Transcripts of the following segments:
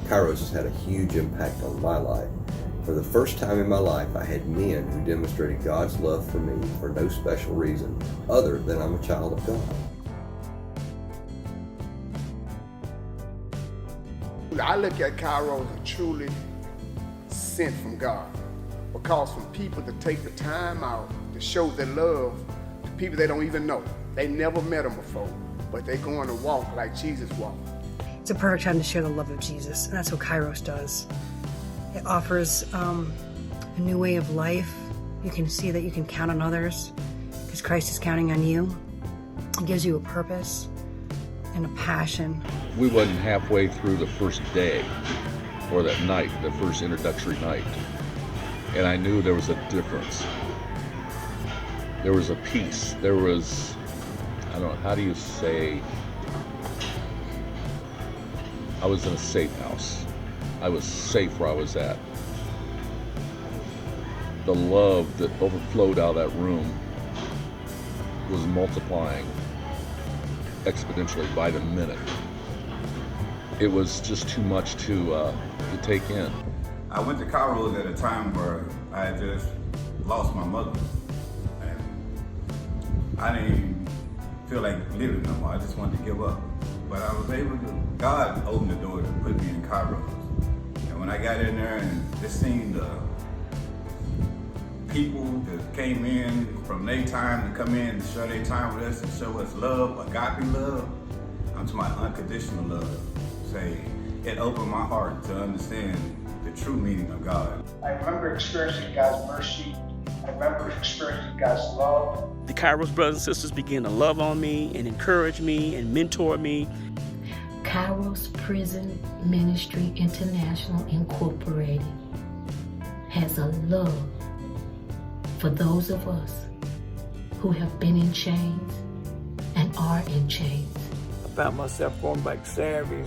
Kairos has had a huge impact on my life. For the first time in my life, I had men who demonstrated God's love for me for no special reason other than I'm a child of God. I look at Kairos as truly sent from God, because from people to take the time out to show their love to people they don't even know. They never met them before, but they're going to walk like Jesus walked. It's a perfect time to share the love of Jesus, and that's what Kairos does. It offers a new way of life. You can see that you can count on others because Christ is counting on you. It gives you a purpose and a passion. We wasn't halfway through the first day or that night, the first introductory night, and I knew there was a difference. There was a peace. There was, I don't know, how do you say, I was in a safe house. I was safe where I was at. The love that overflowed out of that room was multiplying exponentially by the minute. It was just too much to take in. I went to Kairos at a time where I had just lost my mother. And I didn't even feel like living no more. I just wanted to give up. But I was able to, God opened the door to put me in Kairos. And when I got in there and just seen the people that came in from their time to come in and share their time with us and show us love, agape love, to my unconditional love. Say, it opened my heart to understand the true meaning of God. I remember experiencing God's mercy. I remember experiencing God's love. The Kairos brothers and sisters began to love on me and encourage me and mentor me. Kairos Prison Ministry International Incorporated has a love for those of us who have been in chains and are in chains. I found myself going back Saturday,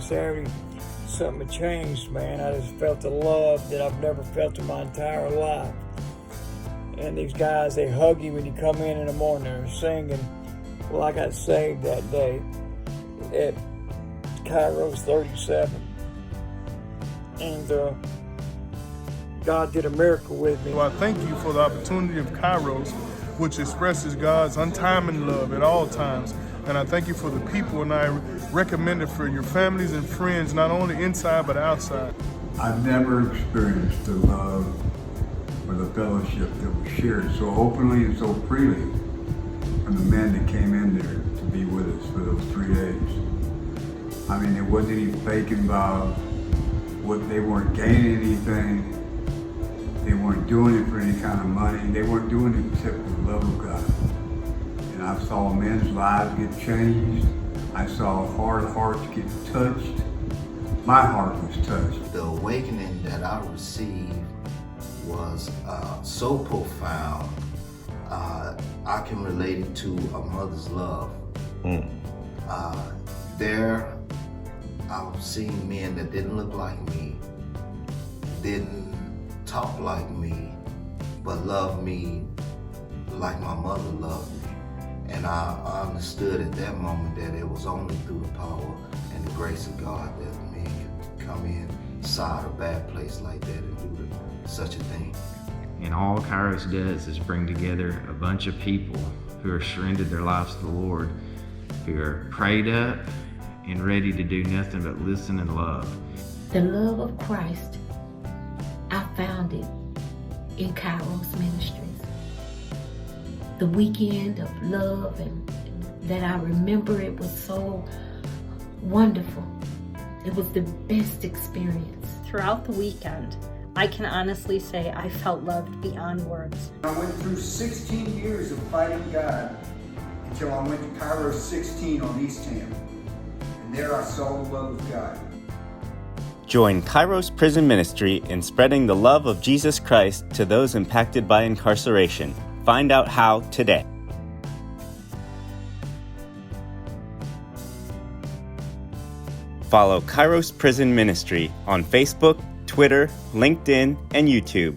something had changed, man. I just felt a love that I've never felt in my entire life. And these guys, they hug you when you come in the morning, they're singing. Well, I got saved that day at Kairos 37. And God did a miracle with me. Well, I thank you for the opportunity of Kairos, which expresses God's untiming love at all times. And I thank you for the people, and I recommend it for your families and friends, not only inside but outside. I've never experienced the love or the fellowship that was shared so openly and so freely from the men that came in there to be with us for those 3 days. I mean, there wasn't any fake involved. They weren't gaining anything. They weren't doing it for any kind of money. They weren't doing it except for the love of God. And I saw men's lives get changed. I saw hard hearts get touched. My heart was touched. The awakening that I received was so profound. I can relate it to a mother's love. There, I've seen men that didn't look like me, didn't talk like me, but loved me like my mother loved me. And I understood at that moment that it was only through the power and the grace of God that men could come inside a bad place like that and do such a thing. And all Kairos does is bring together a bunch of people who are surrendered their lives to the Lord, who are prayed up and ready to do nothing but listen and love. The love of Christ, I found it in Kairos Ministries. The weekend of love and that I remember, it was so wonderful. It was the best experience. Throughout the weekend, I can honestly say I felt loved beyond words. I went through 16 years of fighting God until I went to Kairos 16 on East Ham. And there I saw the love of God. Join Kairos Prison Ministry in spreading the love of Jesus Christ to those impacted by incarceration. Find out how today. Follow Kairos Prison Ministry on Facebook, Twitter, LinkedIn, and YouTube.